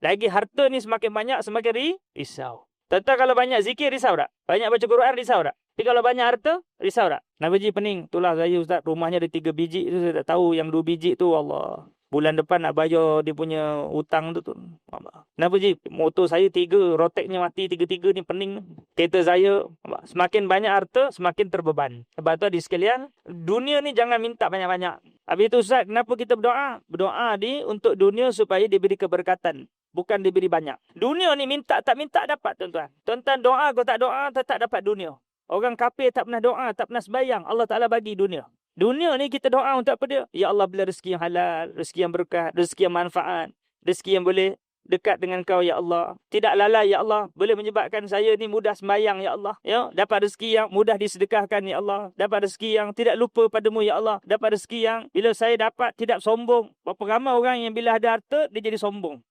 Lagi harta ni semakin banyak, semakin risau. Tuan-tuan kalau banyak zikir, risau tak? Banyak baca Quran, risau tak? Tapi kalau banyak harta, risau tak? Kenapa Ji pening? Itulah saya Ustaz, rumahnya ada 3 biji tu, saya tak tahu yang 2 biji tu, Allah. Bulan depan nak bayar dia punya hutang tu. Kenapa Ji? Motor saya 3, roteknya mati 3-3 ni, pening. Kereta saya, semakin banyak harta, semakin terbeban. Sebab tu adik sekalian, dunia ni jangan minta banyak-banyak. Habis tu Ustaz, kenapa kita berdoa? Berdoa ni untuk dunia supaya diberi keberkatan. Bukan diberi banyak. Dunia ni minta tak minta dapat tuan-tuan. Tuan-tuan doa, kau tak doa, tak dapat dunia. Orang kafir tak pernah doa, tak pernah sembahyang, Allah Ta'ala bagi dunia. Dunia ni kita doa untuk apa dia? Ya Allah, bila rezeki yang halal, rezeki yang berkah, rezeki yang manfaat, rezeki yang boleh dekat dengan kau ya Allah. Tidak lalai ya Allah, boleh menyebabkan saya ni mudah sembahyang ya Allah. Ya, dapat rezeki yang mudah disedekahkan ya Allah. Dapat rezeki yang tidak lupa padamu ya Allah. Dapat rezeki yang bila saya dapat tidak sombong. Berapa ramai orang yang bila ada harta dia jadi sombong.